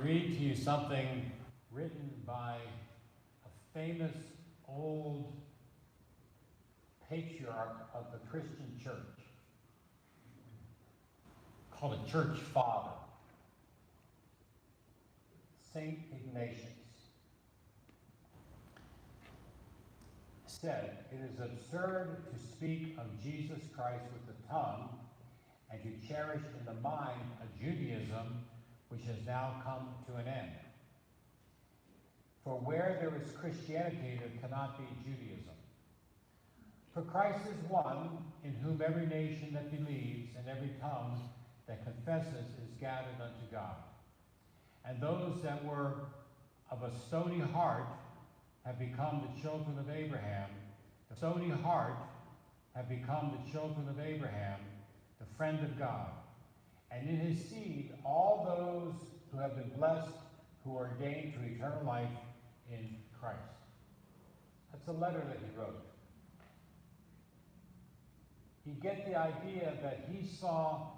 read to you something written by a famous old patriarch of the Christian church, called a church father, Saint Ignatius. Said, "It is absurd to speak of Jesus Christ with the tongue and to cherish in the mind a Judaism which has now come to an end. For where there is Christianity, there cannot be Judaism. For Christ is one in whom every nation that believes and every tongue that confesses is gathered unto God. And those that were of a stony heart have become the children of Abraham. The stony heart have become the children of Abraham, the friend of God. And in his seed, all those who have been blessed, who are ordained to eternal life in Christ." That's a letter that he wrote. You get the idea that he saw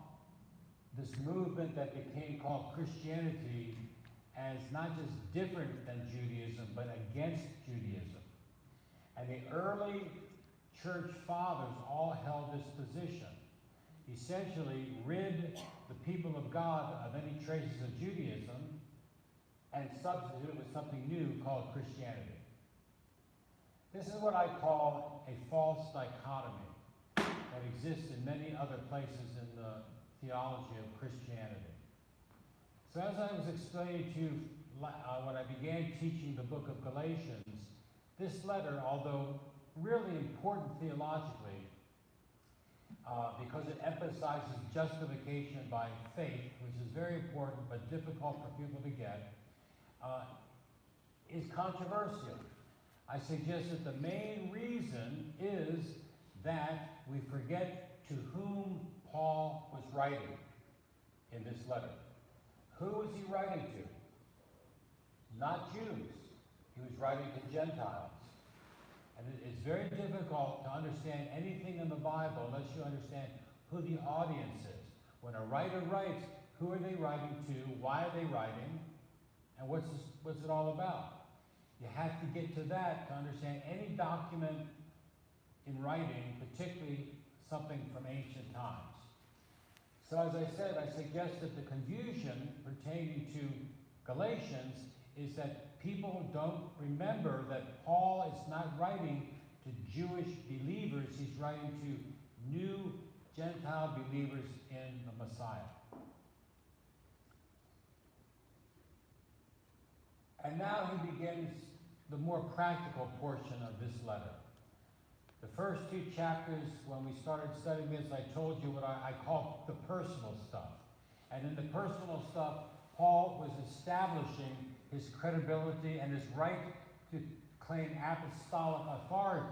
this movement that became called Christianity as not just different than Judaism, but against Judaism. And the early church fathers all held this position. Essentially, rid the people of God of any traces of Judaism and substitute it with something new called Christianity. This is what I call a false dichotomy that exists in many other places in the theology of Christianity. So as I was explaining to you when I began teaching the book of Galatians, this letter, although really important theologically, because it emphasizes justification by faith, which is very important but difficult for people to get, is controversial. I suggest that the main reason is that we forget to whom Paul was writing in this letter. Who was he writing to? Not Jews. He was writing to Gentiles. And it's very difficult to understand anything in the Bible unless you understand who the audience is. When a writer writes, who are they writing to, why are they writing, and what's it all about? You have to get to that to understand any document in writing, particularly something from ancient times. So as I said, I suggest that the confusion pertaining to Galatians is that people don't remember that Paul is not writing to Jewish believers, he's writing to new Gentile believers in the Messiah. And now he begins the more practical portion of this letter. The first two chapters, when we started studying this, I told you what I call the personal stuff. And in the personal stuff, Paul was establishing his credibility and his right to claim apostolic authority.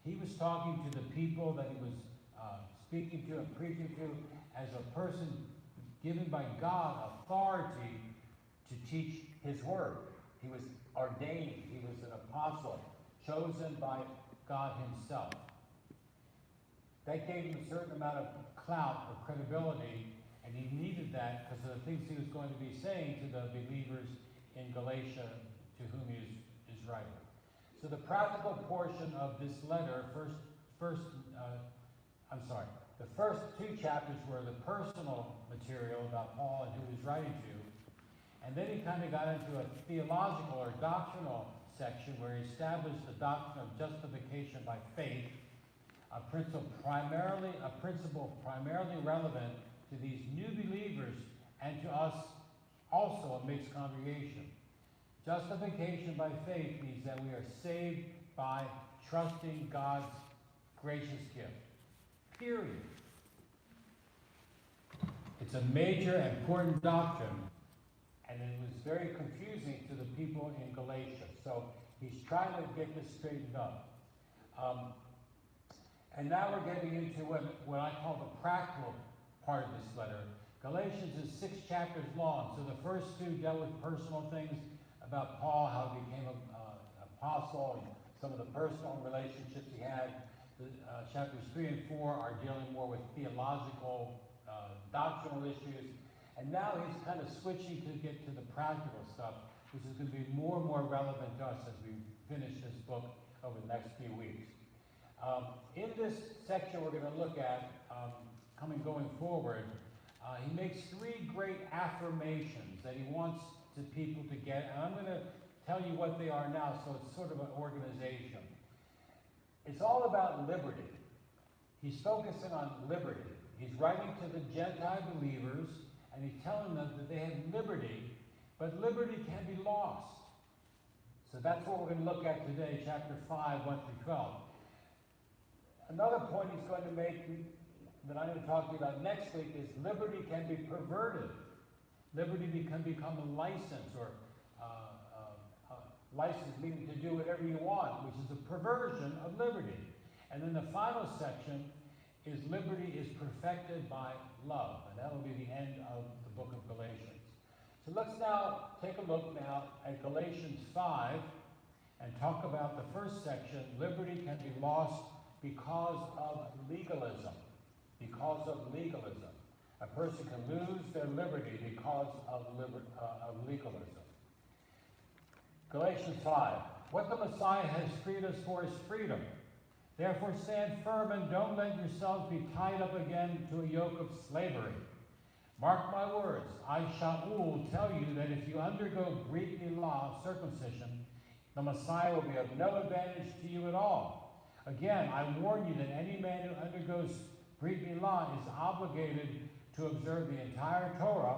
He was talking to the people that he was speaking to and preaching to as a person given by God authority to teach his word. He was ordained. He was an apostle, chosen by God himself. That gave him a certain amount of clout or credibility, and he needed that because of the things he was going to be saying to the believers in Galatia to whom he is writing. So the practical portion of this letter, the first two chapters were the personal material about Paul and who he was writing to, and then he kind of got into a theological or doctrinal section where he established the doctrine of justification by faith, a principle primarily relevant to these new believers and to us also a mixed congregation. Justification by faith means that we are saved by trusting God's gracious gift. Period. It's a major important doctrine, and it was very confusing to the people in Galatia. So he's trying to get this straightened up. And now we're getting into what I call the practical part of this letter. Galatians is 6 chapters long. So the first two dealt with personal things about Paul, how he became an apostle, and some of the personal relationships he had. Chapters 3 and 4 are dealing more with theological, doctrinal issues. And now he's kind of switching to get to the practical stuff, which is going to be more and more relevant to us as we finish this book over the next few weeks. In this section we're going to look at, going forward, he makes three great affirmations that he wants the people to get, and I'm going to tell you what they are now, so it's sort of an organization. It's all about liberty. He's focusing on liberty. He's writing to the Gentile believers, and he's telling them that they have liberty, but liberty can be lost. So that's what we're going to look at today, chapter 5, 1 through 12. Another point he's going to make that I'm going to talk to you about next week is liberty can be perverted. Liberty can become a license, or license meaning to do whatever you want, which is a perversion of liberty. And then the final section is liberty is perfected by love, and that will be the end of the book of Galatians. So let's now take a look now at Galatians 5 and talk about the first section. Liberty can be lost because of legalism. Because of legalism. A person can lose their liberty because of legalism. Galatians 5. What the Messiah has freed us for is freedom. Therefore stand firm and don't let yourselves be tied up again to a yoke of slavery. Mark my words, I, Shaul, tell you that if you undergo Greek law, circumcision, the Messiah will be of no advantage to you at all. Again, I warn you that any man who undergoes Greek law is obligated to observe the entire Torah,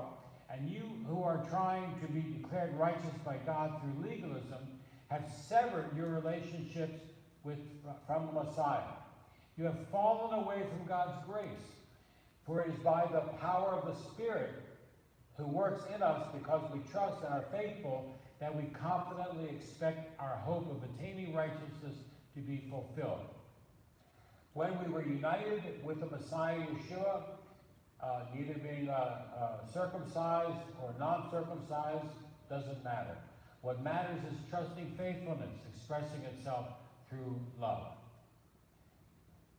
and you who are trying to be declared righteous by God through legalism have severed your relationships from the Messiah. You have fallen away from God's grace, for it is by the power of the Spirit who works in us because we trust and are faithful that we confidently expect our hope of attaining righteousness to be fulfilled. When we were united with the Messiah Yeshua, neither being circumcised or non-circumcised, doesn't matter. What matters is trusting faithfulness, expressing itself through love.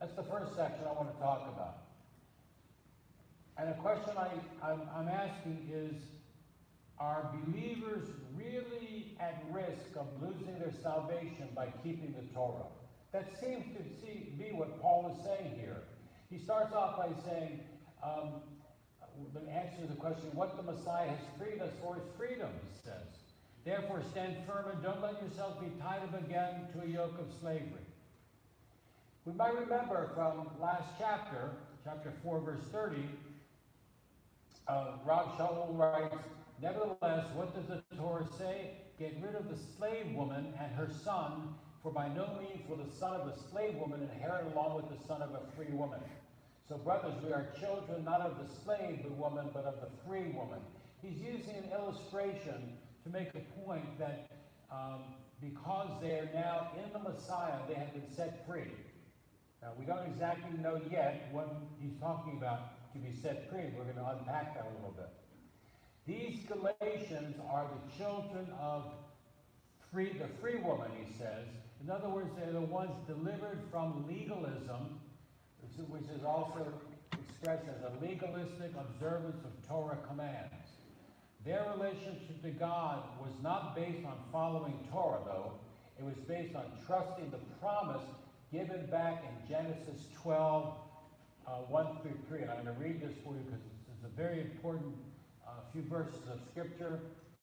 That's the first section I want to talk about. And a question I'm asking is, are believers really at risk of losing their salvation by keeping the Torah? That seems to be what Paul is saying here. He starts off by saying, the answer to the question, what the Messiah has freed us for is freedom, he says. Therefore stand firm and don't let yourselves be tied up again to a yoke of slavery. We might remember from last chapter, chapter 4, verse 30, Rav Shaul writes, nevertheless, what does the Torah say? Get rid of the slave woman and her son, for by no means will the son of the slave woman inherit along with the son of a free woman. So, brothers, we are children not of the slave woman, but of the free woman. He's using an illustration to make a point that because they are now in the Messiah, they have been set free. Now, we don't exactly know yet what he's talking about to be set free. We're going to unpack that a little bit. These Galatians are the children of the free woman, he says. In other words, they're the ones delivered from legalism, which is also expressed as a legalistic observance of Torah commands. Their relationship to God was not based on following Torah, though. It was based on trusting the promise given back in Genesis 12, 1 through 3. And I'm going to read this for you because it's a very important few verses of Scripture.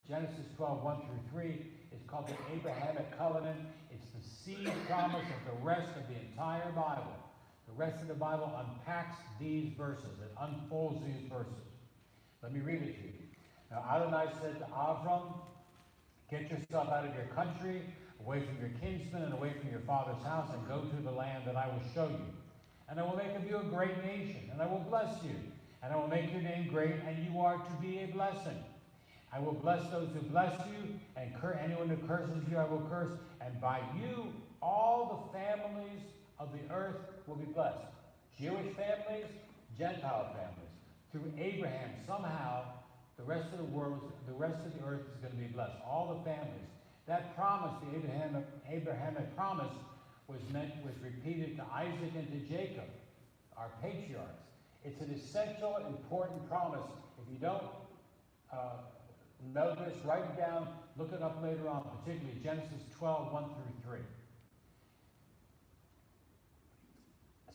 Genesis 12, 1 through 3 is called the Abrahamic Covenant. It's the seed promise of the rest of the entire Bible. The rest of the Bible unpacks these verses. It unfolds these verses. Let me read it to you. Now Adonai said to Avram, get yourself out of your country, away from your kinsmen and away from your father's house, and go to the land that I will show you. And I will make of you a great nation, and I will bless you. And I will make your name great, and you are to be a blessing. I will bless those who bless you, and anyone who curses you I will curse. And by you all the families of the earth will be blessed. Jewish families, Gentile families. Through Abraham, somehow, the rest of the world, the rest of the earth is going to be blessed. All the families. That promise, the Abrahamic promise, was repeated to Isaac and to Jacob, our patriarchs. It's an essential, important promise. If you don't know this, write it down, look it up later on, particularly Genesis 12, 1 through 3.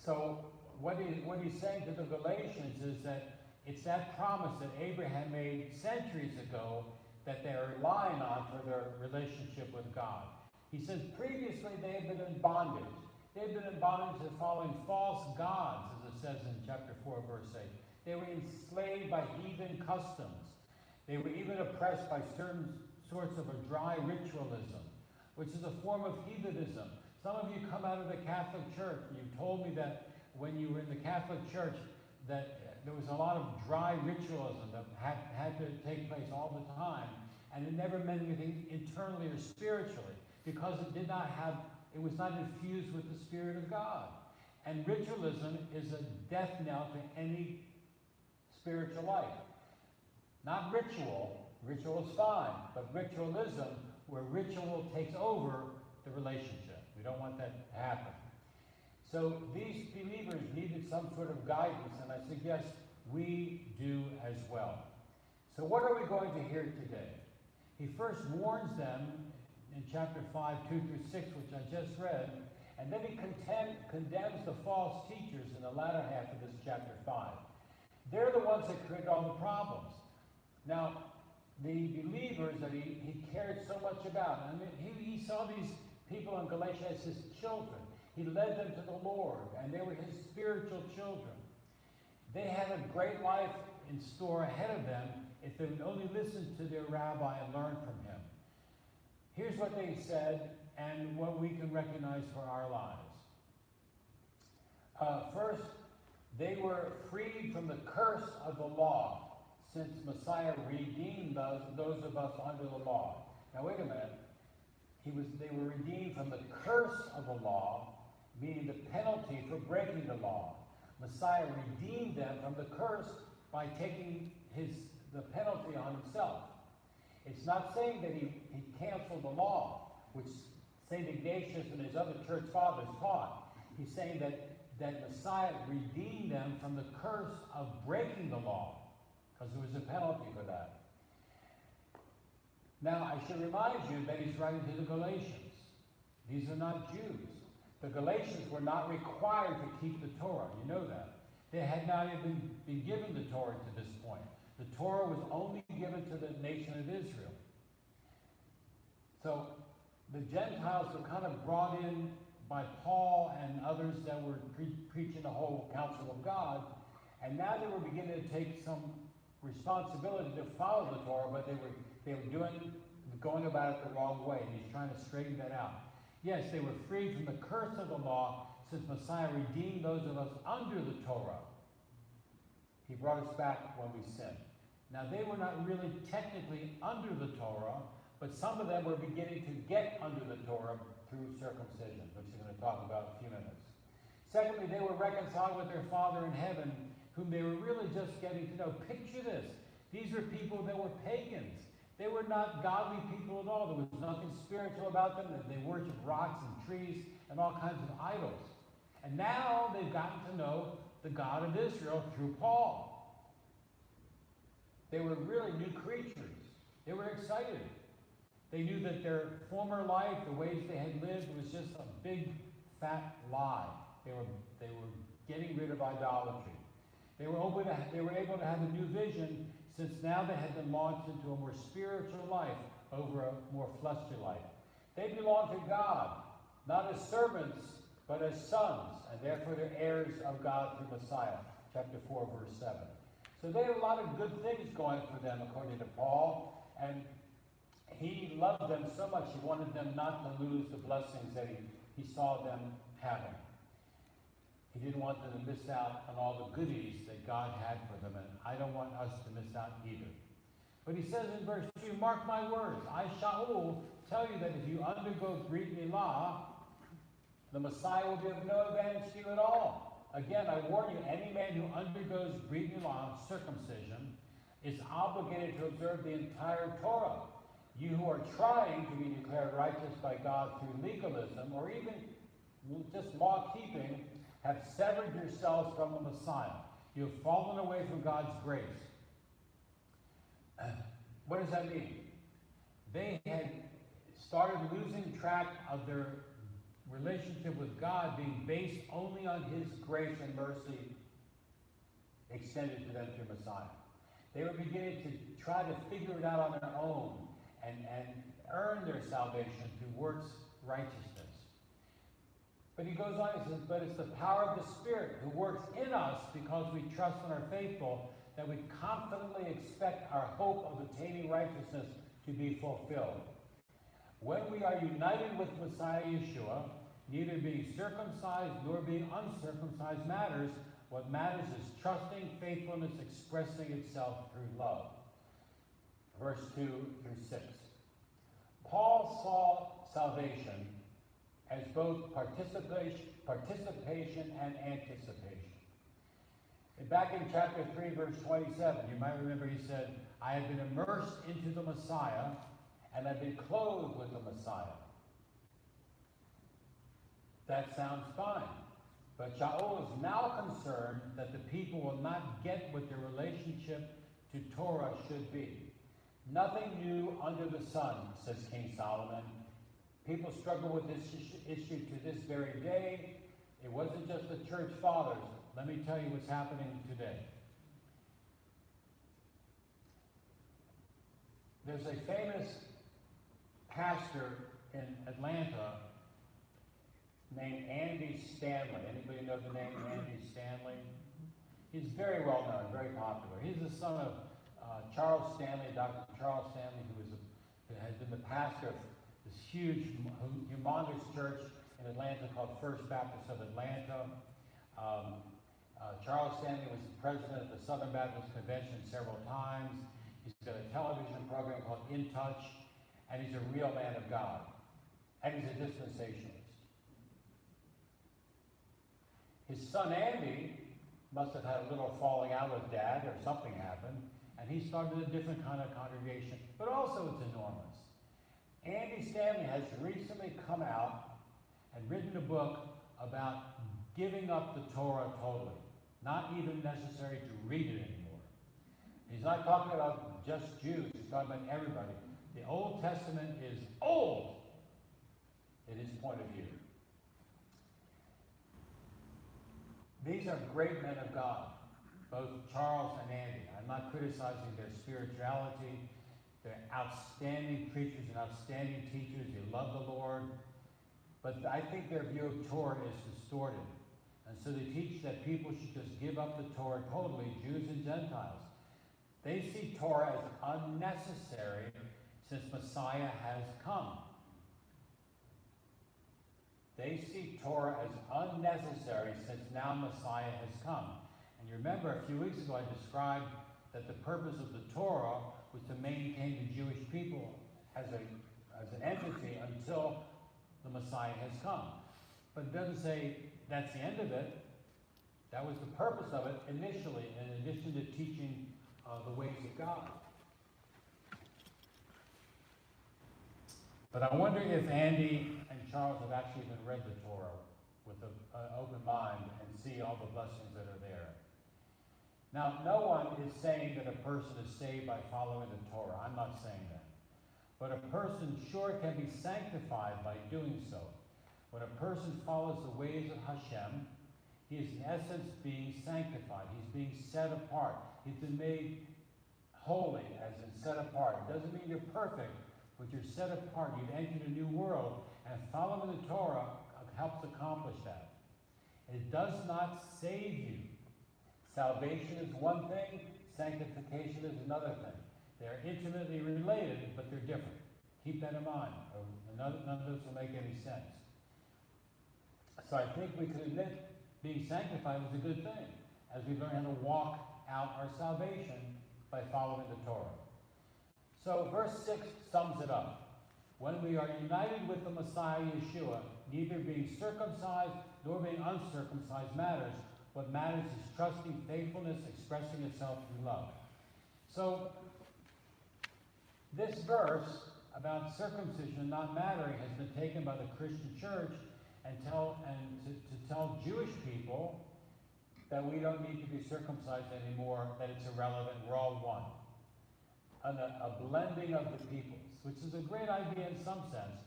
So what he's saying to the Galatians is that it's that promise that Abraham made centuries ago that they're relying on for their relationship with God. He says previously they had been in bondage. They had been in bondage to following false gods, as it says in chapter 4, verse 8. They were enslaved by heathen customs. They were even oppressed by certain sorts of a dry ritualism, which is a form of heathenism. Some of you come out of the Catholic Church, and you told me that when you were in the Catholic Church that there was a lot of dry ritualism that had to take place all the time, and it never meant anything internally or spiritually, because it was not infused with the Spirit of God. And ritualism is a death knell to any spiritual life. Not ritual. Ritual is fine, but ritualism, where ritual takes over the relationship. We don't want that to happen. So these believers needed some sort of guidance, and I suggest we do as well. So what are we going to hear today? He first warns them in chapter 5, 2 through 6, which I just read, and then he condemns the false teachers in the latter half of this chapter 5. They're the ones that created all the problems. Now, the believers that he cared so much about, I mean, he saw these people in Galatia as his children. He led them to the Lord, and they were his spiritual children. They had a great life in store ahead of them if they would only listen to their rabbi and learn from him. Here's what they said and what we can recognize for our lives. First, they were freed from the curse of the law, since Messiah redeemed those of us under the law. Now wait a minute. They were redeemed from the curse of the law, meaning the penalty for breaking the law. Messiah redeemed them from the curse by taking the penalty on himself. It's not saying that he canceled the law, which St. Ignatius and his other church fathers taught. He's saying that Messiah redeemed them from the curse of breaking the law, because there was a penalty for that. Now, I should remind you that he's writing to the Galatians. These are not Jews. The Galatians were not required to keep the Torah. You know that. They had not even been given the Torah to this point. The Torah was only given to the nation of Israel. So the Gentiles were kind of brought in by Paul and others that were preaching the whole counsel of God, and now they were beginning to take some responsibility to follow the Torah, but they were going about it the wrong way, and he's trying to straighten that out. Yes, they were freed from the curse of the law, since Messiah redeemed those of us under the Torah. He brought us back when we sinned. Now, they were not really technically under the Torah, but some of them were beginning to get under the Torah through circumcision, which we're going to talk about in a few minutes. Secondly, they were reconciled with their Father in heaven, whom they were really just getting to know. Picture this. These were people that were pagans. They were not godly people at all. There was nothing spiritual about them. They worshiped rocks and trees and all kinds of idols. And now they've gotten to know the God of Israel through Paul. They were really new creatures. They were excited. They knew that their former life, the ways they had lived, was just a big, fat lie. They were getting rid of idolatry. They were able to have a new vision, since now they had been launched into a more spiritual life over a more fleshly life. They belonged to God, not as servants, but as sons, and therefore they're heirs of God through Messiah, chapter 4, verse 7. So they had a lot of good things going for them, according to Paul, and he loved them so much he wanted them not to lose the blessings that he saw them having. He didn't want them to miss out on all the goodies that God had for them, and I don't want us to miss out either. But he says in verse 2, mark my words, I, Shaul, tell you that if you undergo Brit Milah, the Messiah will be of no advantage to you at all. Again, I warn you, any man who undergoes Brit Milah, circumcision, is obligated to observe the entire Torah. You who are trying to be declared righteous by God through legalism, or even just law-keeping, have severed yourselves from the Messiah. You have fallen away from God's grace. What does that mean? They had started losing track of their relationship with God being based only on His grace and mercy extended to them through Messiah. They were beginning to try to figure it out on their own and earn their salvation through works righteousness. But he goes on, he says, but it's the power of the Spirit who works in us because we trust and are faithful, that we confidently expect our hope of attaining righteousness to be fulfilled. When we are united with Messiah Yeshua, neither being circumcised nor being uncircumcised matters. What matters is trusting faithfulness expressing itself through love. Verse 2 through 6. Paul saw salvation as both participation and anticipation. And back in chapter 3, verse 27, you might remember he said, I have been immersed into the Messiah, and I've been clothed with the Messiah. That sounds fine. But Shaul is now concerned that the people will not get what their relationship to Torah should be. Nothing new under the sun, says King Solomon. People struggle with this issue to this very day. It wasn't just the church fathers. Let me tell you what's happening today. There's a famous pastor in Atlanta named Andy Stanley. Anybody know the name Andy Stanley? He's very well known, very popular. He's the son of Charles Stanley, Dr. Charles Stanley, who has been the pastor of this huge, humongous church in Atlanta called First Baptist of Atlanta. Charles Stanley was the president of the Southern Baptist Convention several times. He's got a television program called In Touch, and he's a real man of God. And he's a dispensationalist. His son Andy must have had a little falling out with Dad, or something happened, and he started a different kind of congregation, but also it's enormous. Andy Stanley has recently come out and written a book about giving up the Torah totally. Not even necessary to read it anymore. He's not talking about just Jews, he's talking about everybody. The Old Testament is old in his point of view. These are great men of God, both Charles and Andy. I'm not criticizing their spirituality. They're outstanding preachers and outstanding teachers. They love the Lord. But I think their view of Torah is distorted. And so they teach that people should just give up the Torah totally, Jews and Gentiles. They see Torah as unnecessary since Messiah has come. They see Torah as unnecessary since now Messiah has come. And you remember a few weeks ago I described that the purpose of the Torah was to maintain the Jewish people as an entity until the Messiah has come. But it doesn't say that's the end of it. That was the purpose of it initially, in addition to teaching the ways of God. But I wonder if Andy and Charles have actually even read the Torah with an open mind and see all the blessings that are there. Now, no one is saying that a person is saved by following the Torah. I'm not saying that. But a person sure can be sanctified by doing so. When a person follows the ways of Hashem, he is in essence being sanctified. He's being set apart. He's been made holy, as in set apart. It doesn't mean you're perfect, but you're set apart. You've entered a new world, and following the Torah helps accomplish that. It does not save you. Salvation is one thing, sanctification is another thing. They're intimately related, but they're different. Keep that in mind, or none of this will make any sense. So I think we could admit being sanctified is a good thing, as we learn how to walk out our salvation by following the Torah. So verse 6 sums it up. When we are united with the Messiah Yeshua, neither being circumcised nor being uncircumcised matters. What matters is trusting faithfulness expressing itself through love. So this verse about circumcision not mattering has been taken by the Christian church and to tell Jewish people that we don't need to be circumcised anymore, that it's irrelevant, we're all one. A blending of the peoples, which is a great idea in some sense,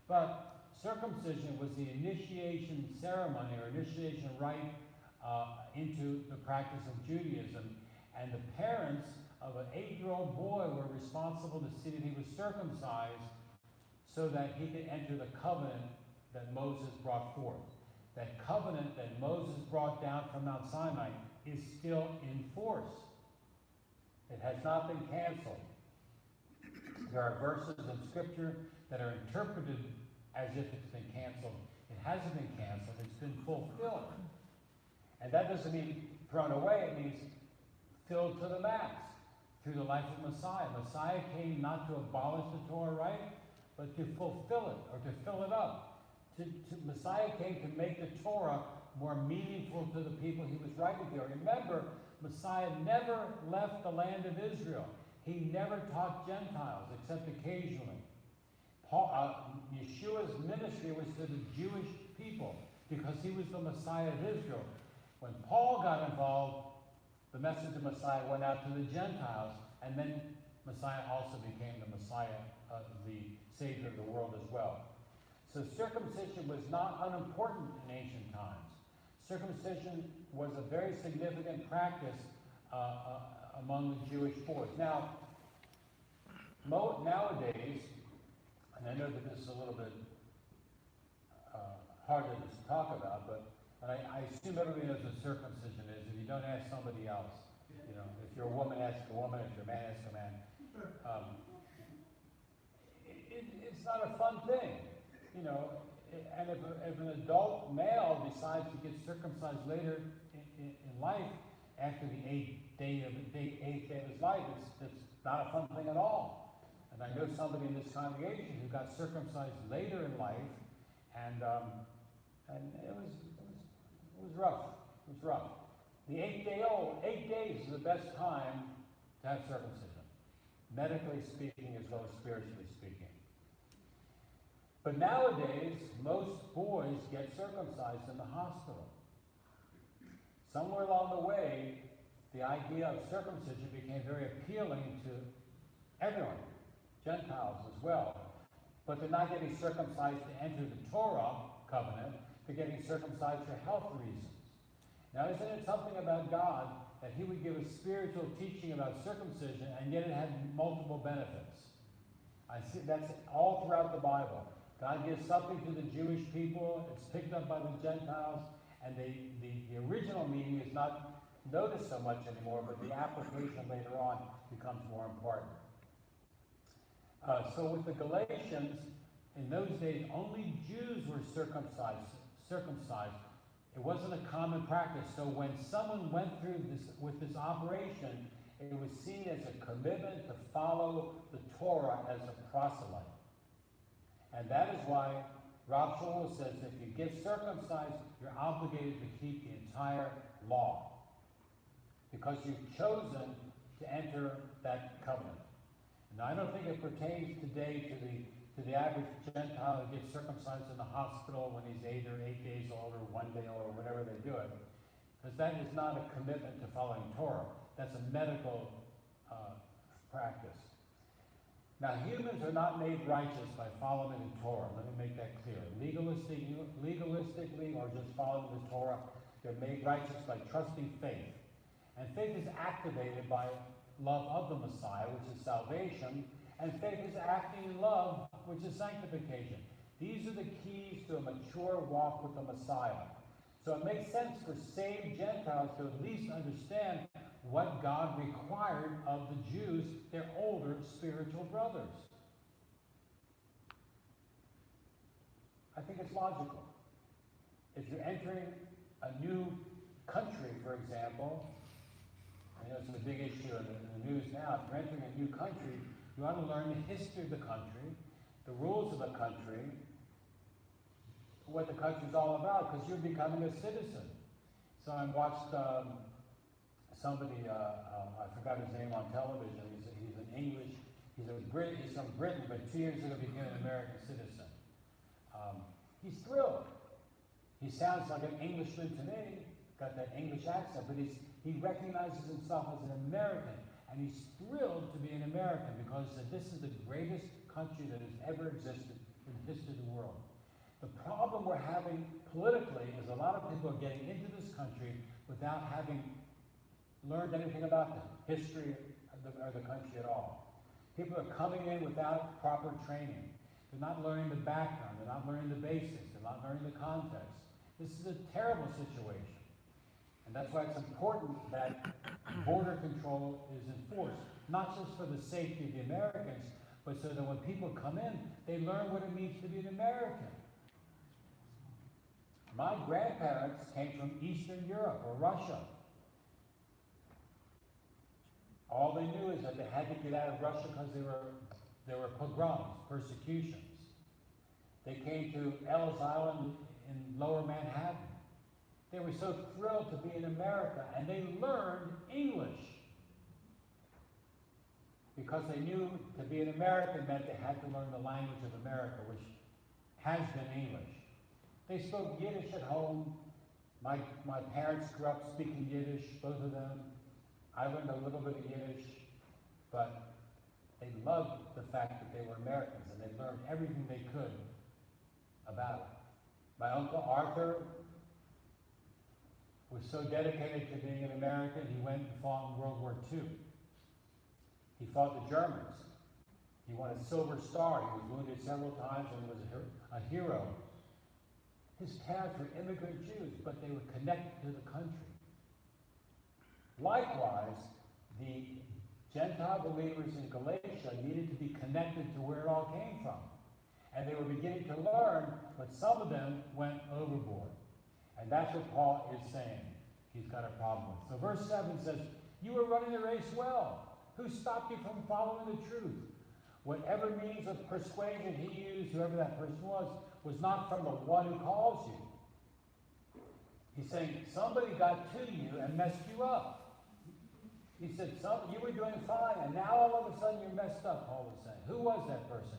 but circumcision was the initiation ceremony or initiation rite into the practice of Judaism, and the parents of an 8-year-old boy were responsible to see that he was circumcised so that he could enter the covenant that Moses brought forth. That covenant that Moses brought down from Mount Sinai is still in force. It has not been canceled. There are verses in Scripture that are interpreted as if it's been canceled. It hasn't been canceled, it's been fulfilled. And that doesn't mean thrown away, it means filled to the max through the life of Messiah. Messiah came not to abolish the Torah, right? But to fulfill it, or to fill it up. Messiah came to make the Torah more meaningful to the people he was writing to. Remember, Messiah never left the land of Israel. He never taught Gentiles, except occasionally. Yeshua's ministry was to the Jewish people, because he was the Messiah of Israel. When Paul got involved, the message of Messiah went out to the Gentiles, and then Messiah also became the Messiah, the Savior of the world as well. So circumcision was not unimportant in ancient times. Circumcision was a very significant practice among the Jewish boys. Now, nowadays, and I know that this is a little bit hard to just talk about, but I assume everybody knows what circumcision is. If you don't ask somebody else, you know, if you're a woman, ask a woman. If you're a man, ask a man. It's not a fun thing, you know. And if an adult male decides to get circumcised later in life, after the eighth day of his life, it's not a fun thing at all. And I know somebody in this congregation who got circumcised later in life, and it was rough. It was rough. The 8 days is the best time to have circumcision, medically speaking as well as spiritually speaking. But nowadays, most boys get circumcised in the hospital. Somewhere along the way, the idea of circumcision became very appealing to everyone, Gentiles as well. But they're not getting circumcised to enter the Torah covenant, they're getting circumcised for health reasons. Now, isn't it something about God that he would give a spiritual teaching about circumcision, and yet it had multiple benefits? I see that's all throughout the Bible. God gives something to the Jewish people, it's picked up by the Gentiles, and the original meaning is not noticed so much anymore, but the application later on becomes more important. So with the Galatians, in those days, only Jews were circumcised. It wasn't a common practice. So when someone went through this with this operation, it was seen as a commitment to follow the Torah as a proselyte. And that is why Rav Shaul says if you get circumcised, you're obligated to keep the entire law, because you've chosen to enter that covenant. And I don't think it pertains today to the average Gentile who gets circumcised in the hospital when he's 8 or 8 days old or 1 day old or whatever they do it, because that is not a commitment to following Torah. That's a medical practice. Now, humans are not made righteous by following the Torah. Let me make that clear. Legalistically, or just following the Torah, they're made righteous by trusting faith. And faith is activated by love of the Messiah, which is salvation, and faith is acting in love, which is sanctification. These are the keys to a mature walk with the Messiah. So it makes sense for saved Gentiles to at least understand what God required of the Jews, their older spiritual brothers. I think it's logical. If you're entering a new country, for example, I know it's a big issue in the news now, if you're entering a new country, you ought to learn the history of the country, the rules of the country, what the country's all about, because you're becoming a citizen. So I watched somebody, I forgot his name on television. He's an English, he's from Britain, but 2 years ago became an American citizen. He's thrilled. He sounds like an Englishman to me. got that English accent, but he recognizes himself as an American, and he's thrilled to be an American because he said, this is the greatest country that has ever existed in the history of the world. The problem we're having politically is a lot of people are getting into this country without having learned anything about the history of the country at all. People are coming in without proper training. They're not learning the background. They're not learning the basics. They're not learning the context. This is a terrible situation. And that's why it's important that border control is enforced, not just for the safety of the Americans, but so that when people come in, they learn what it means to be an American. My grandparents came from Eastern Europe or Russia. All they knew is that they had to get out of Russia because there were pogroms, persecutions. They came to Ellis Island in Lower Manhattan. They were so thrilled to be in America, and they learned English because they knew to be an American meant they had to learn the language of America, which has been English. They spoke Yiddish at home. My parents grew up speaking Yiddish, both of them. I learned a little bit of Yiddish, but they loved the fact that they were Americans, and they learned everything they could about it. My uncle Arthur was so dedicated to being an American, he went and fought in World War II. He fought the Germans. He won a Silver Star. He was wounded several times and was a hero. His parents were immigrant Jews, but they were connected to the country. Likewise, the Gentile believers in Galatia needed to be connected to where it all came from. And they were beginning to learn, but some of them went overboard. And that's what Paul is saying he's got a problem with. So verse 7 says, you were running the race well. Who stopped you from following the truth? Whatever means of persuasion he used, whoever that person was not from the one who calls you. He's saying somebody got to you and messed you up. He said, you were doing fine, and now all of a sudden you're messed up, Paul was saying. Who was that person?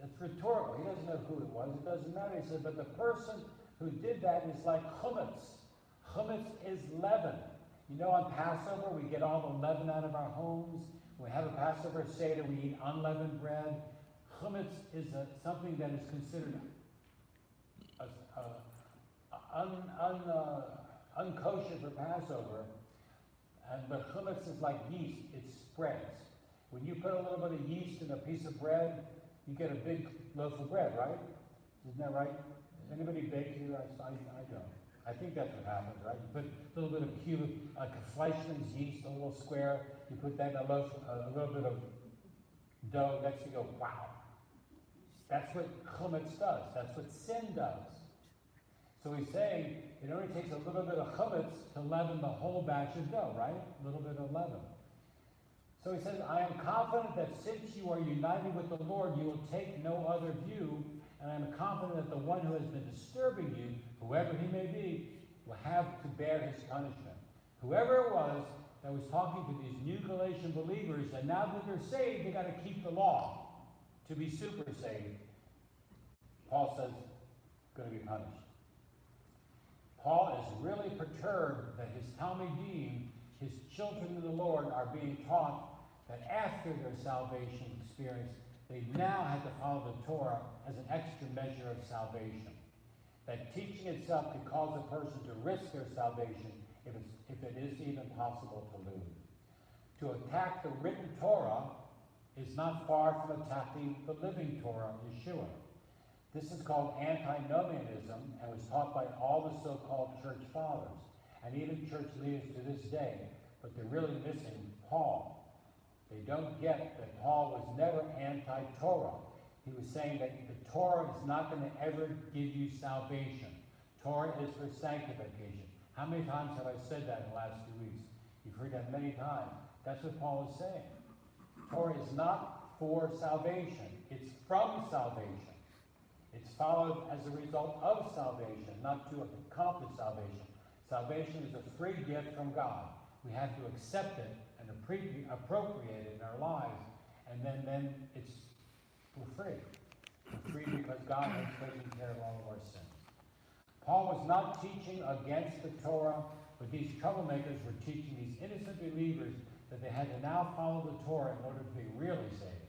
It's rhetorical. He doesn't know who it was. It doesn't matter. He said, but the person who did that is like chametz. Chametz is leaven. You know, on Passover, we get all the leaven out of our homes. We have a Passover Seder, we eat unleavened bread. Chametz is something that is considered unkosher for Passover. But chametz is like yeast. It spreads. When you put a little bit of yeast in a piece of bread, you get a big loaf of bread, right? Isn't that right? Anybody bake here? I don't. I think that's what happens, right? You put a little bit of cubic, like a Fleischmann's yeast, a little square. You put that in a loaf, a little bit of dough. Next you go, wow. That's what chametz does. That's what sin does. So he's saying it only takes a little bit of chametz to leaven the whole batch of dough, right? A little bit of leaven. So he says, I am confident that since you are united with the Lord, you will take no other view, and I am confident that the one who has been disturbing you, whoever he may be, will have to bear his punishment. Whoever it was that was talking to these new Galatian believers, and now that they're saved, they got to keep the law to be super saved. Paul says, going to be punished. Paul is really perturbed that his Talmidim, his children of the Lord, are being taught that after their salvation experience, they now have to follow the Torah as an extra measure of salvation. That teaching itself could cause a person to risk their salvation if it is even possible to lose. To attack the written Torah is not far from attacking the living Torah, Yeshua. This is called antinomianism and was taught by all the so-called church fathers and even church leaders to this day, but they're really missing Paul. They don't get that Paul was never anti-Torah. He was saying that the Torah is not going to ever give you salvation. Torah is for sanctification. How many times have I said that in the last 2 weeks? You've heard that many times. That's what Paul is saying. Torah is not for salvation. It's from salvation. It's followed as a result of salvation, not to accomplish salvation. Salvation is a free gift from God. We have to accept it and appropriate it in our lives, and then it's we're free. We're free because God has taken care of all of our sins. Paul was not teaching against the Torah, But these troublemakers were teaching these innocent believers that they had to now follow the Torah in order to be really saved.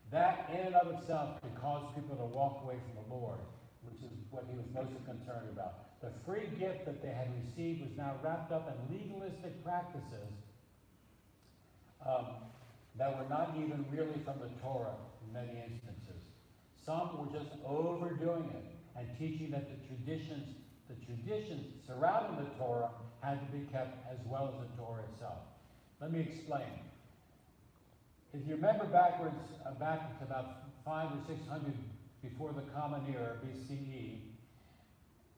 That in and of itself could cause people to walk away from the Lord, which is what he was mostly concerned about. The free gift that they had received was now wrapped up in legalistic practices that were not even really from the Torah in many instances. Some were just overdoing it and teaching that the traditions surrounding the Torah had to be kept as well as the Torah itself. Let me explain. If you remember back to about 500 or 600 before the Common Era, BCE,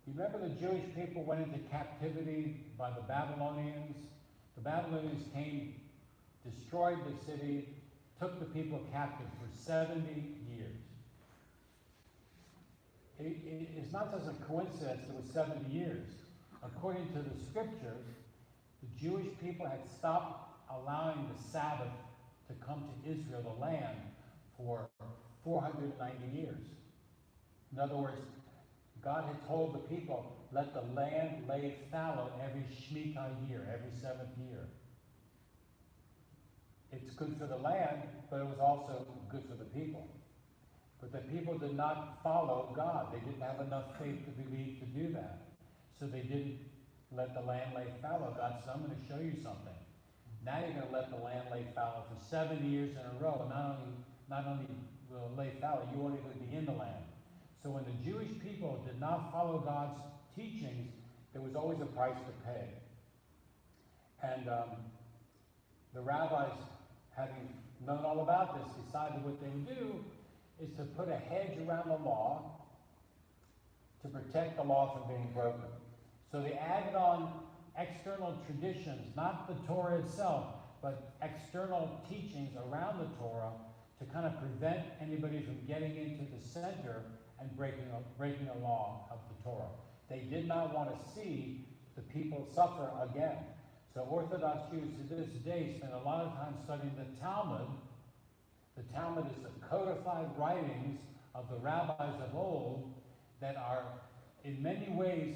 you remember the Jewish people went into captivity by the Babylonians? The Babylonians came, destroyed the city, took the people captive for 70 years. It's not just a coincidence that it was 70 years. According to the scriptures, the Jewish people had stopped allowing the Sabbath to come to Israel, the land, for 490 years. In other words, God had told the people, let the land lay fallow every Shemitah year, every 7th year. It's good for the land, but it was also good for the people. But the people did not follow God. They didn't have enough faith to believe to do that. So they didn't let the land lay fallow. God said, I'm going to show you something. Now you're going to let the land lay fallow for 7 years in a row. Not only will it lay fallow, you won't even be in the land. So when the Jewish people did not follow God's teachings, there was always a price to pay. And the rabbis, having known all about this, decided what they would do is to put a hedge around the law to protect the law from being broken. So they added on external traditions, not the Torah itself, but external teachings around the Torah to kind of prevent anybody from getting into the center and breaking a law of the Torah. They did not want to see the people suffer again. So Orthodox Jews to this day spend a lot of time studying the Talmud. The Talmud is the codified writings of the rabbis of old that are in many ways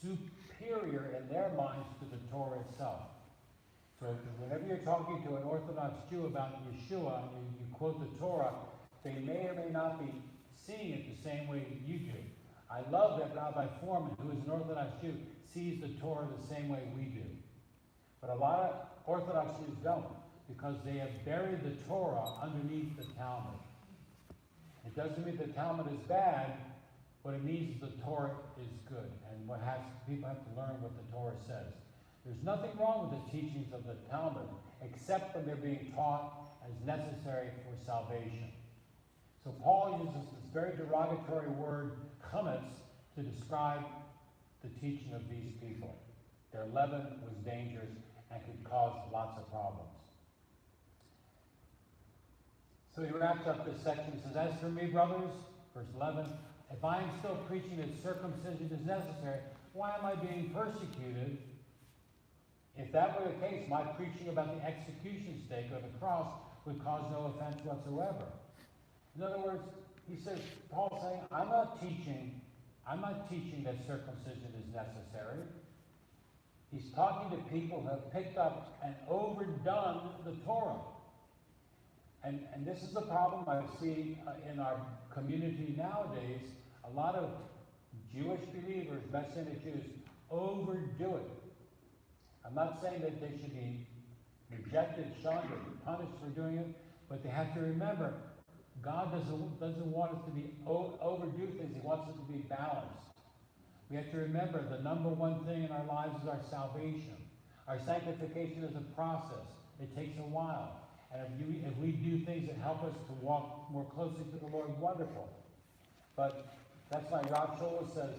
superior in their minds to the Torah itself. So whenever you're talking to an Orthodox Jew about Yeshua and you quote the Torah, they may or may not be seeing it the same way you do. I love that Rabbi Foreman, who is an Orthodox Jew, sees the Torah the same way we do. But a lot of Orthodox Jews don't, because they have buried the Torah underneath the Talmud. It doesn't mean the Talmud is bad, but it means the Torah is good, and people have to learn what the Torah says. There's nothing wrong with the teachings of the Talmud, except when they're being taught as necessary for salvation. So Paul uses this very derogatory word, chametz, to describe the teaching of these people. Their leaven was dangerous and could cause lots of problems. So he wraps up this section. He says, as for me, brothers, verse 11, if I am still preaching that circumcision is necessary, why am I being persecuted? If that were the case, my preaching about the execution stake or the cross would cause no offense whatsoever. In other words, he says, Paul's saying, I'm not teaching that circumcision is necessary. He's talking to people who have picked up and overdone the Torah. And this is the problem I see in our community nowadays. A lot of Jewish believers, Messianic Jews, overdo it. I'm not saying that they should be rejected, shunned, or punished for doing it, but they have to remember, God doesn't want us to be overdo things. He wants us to be balanced. We have to remember the number one thing in our lives is our salvation. Our sanctification is a process. It takes a while. And if we do things that help us to walk more closely to the Lord, wonderful. But that's why Rav Shula says,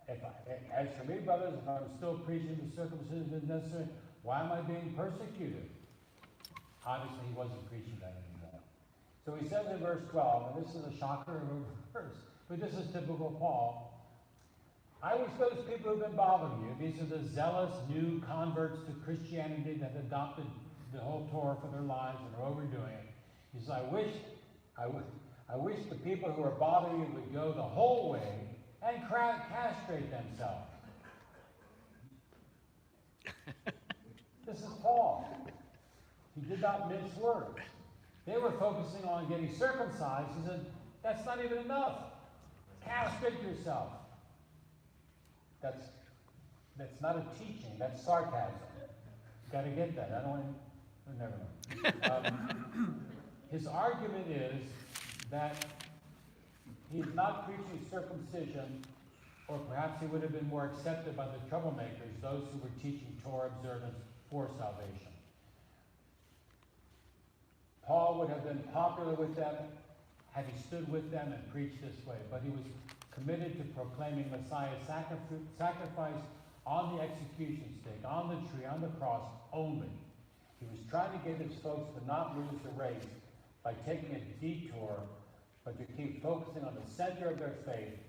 as for me, brothers, if I'm still preaching the circumcision is necessary, why am I being persecuted? Obviously, he wasn't preaching that anymore. So he says in verse 12, and this is a shocker of a verse, but this is typical Paul. I wish those people who've been bothering you, these are the zealous new converts to Christianity that adopted the whole Torah for their lives and are overdoing it. He says, I wish the people who are bothering you would go the whole way and castrate themselves. This is Paul. He did not mince words. They were focusing on getting circumcised. He said, that's not even enough. Castrate yourself. That's not a teaching. That's sarcasm. Got to get that. I don't. Never mind. His argument is that he's not preaching circumcision, or perhaps he would have been more accepted by the troublemakers, those who were teaching Torah observance for salvation. Paul would have been popular with them had he stood with them and preached this way, but he was committed to proclaiming Messiah's sacrifice on the execution stake, on the tree, on the cross only. He was trying to get his folks to not lose the race by taking a detour, but to keep focusing on the center of their faith,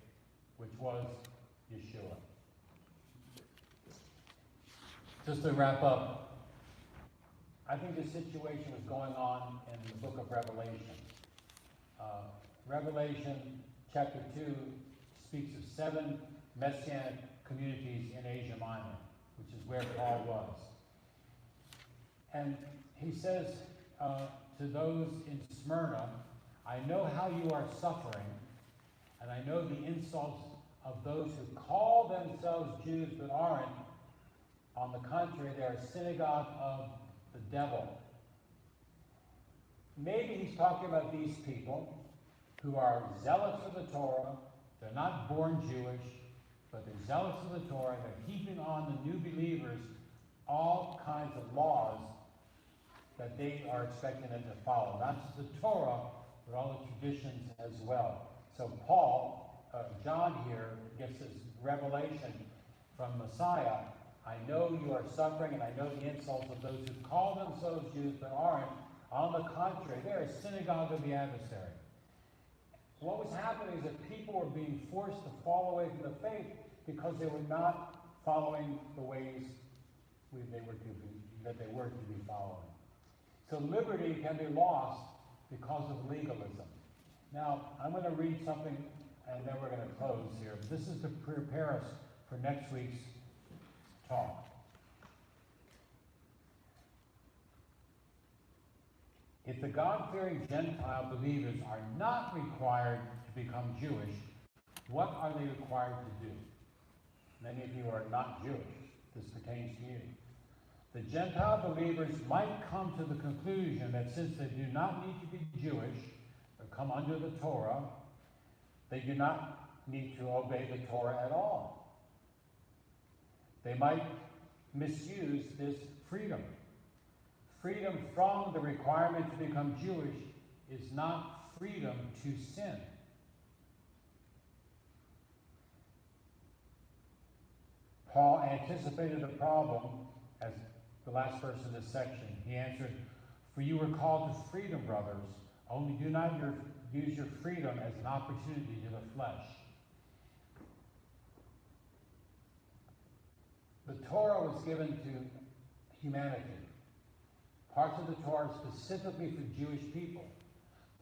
which was Yeshua. Just to wrap up, I think this situation was going on in the book of Revelation. Revelation chapter 2 speaks of 7 Messianic communities in Asia Minor, which is where Paul was. And he says to those in Smyrna, I know how you are suffering, and I know the insults of those who call themselves Jews but aren't. On the contrary, they are a synagogue of the devil. Maybe he's talking about these people who are zealots of the Torah. They're not born Jewish, but they're zealots of the Torah. They're heaping on the new believers all kinds of laws that they are expecting them to follow. Not just the Torah, but all the traditions as well. So John here gets this revelation from Messiah. I know you are suffering, and I know the insults of those who call themselves Jews but aren't. On the contrary, they're a synagogue of the adversary. What was happening is that people were being forced to fall away from the faith because they were not following the ways that they were to be following. So liberty can be lost because of legalism. Now, I'm going to read something, and then we're going to close here. This is to prepare us for next week's talk. If the God-fearing Gentile believers are not required to become Jewish, what are they required to do? Many of you are not Jewish. This pertains to you. The Gentile believers might come to the conclusion that since they do not need to be Jewish or come under the Torah, they do not need to obey the Torah at all. They might misuse this freedom. Freedom from the requirement to become Jewish is not freedom to sin. Paul anticipated the problem as the last verse of this section. He answered, "For you were called to freedom, brothers, only do not use your freedom as an opportunity to the flesh." The Torah was given to humanity. Parts of the Torah specifically for Jewish people.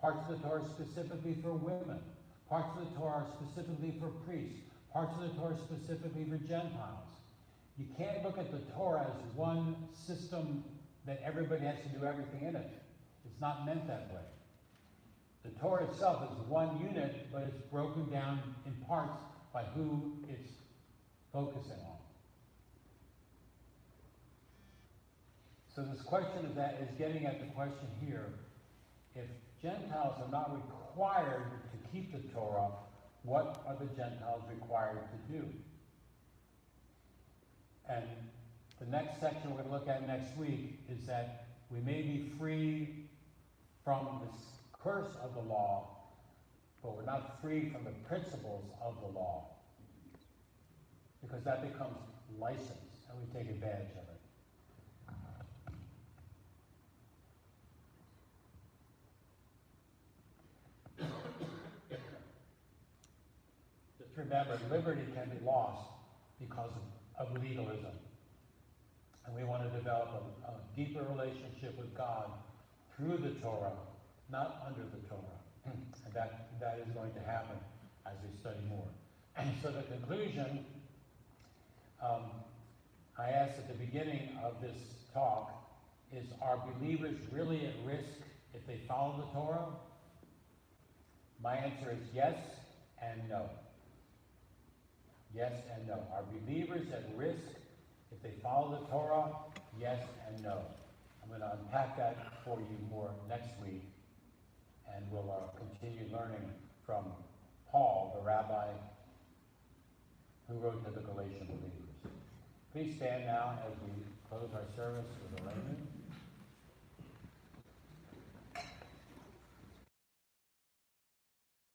Parts of the Torah specifically for women. Parts of the Torah specifically for priests. Parts of the Torah specifically for Gentiles. You can't look at the Torah as one system that everybody has to do everything in it. It's not meant that way. The Torah itself is one unit, but it's broken down in parts by who it's focusing on. So this question is getting at the question here. If Gentiles are not required to keep the Torah, what are the Gentiles required to do? And the next section we're going to look at next week is that we may be free from the curse of the law, but we're not free from the principles of the law, because that becomes license, and we take advantage of it. Just remember, liberty can be lost because of legalism. And we want to develop a deeper relationship with God through the Torah, not under the Torah. And that is going to happen as we study more. And so the conclusion I asked at the beginning of this talk, are believers really at risk if they follow the Torah? My answer is yes and no. Yes and no. Are believers at risk if they follow the Torah? Yes and no. I'm going to unpack that for you more next week, and we'll continue learning from Paul, the rabbi who wrote to the Galatian believers. Please stand now as we close our service with a layman.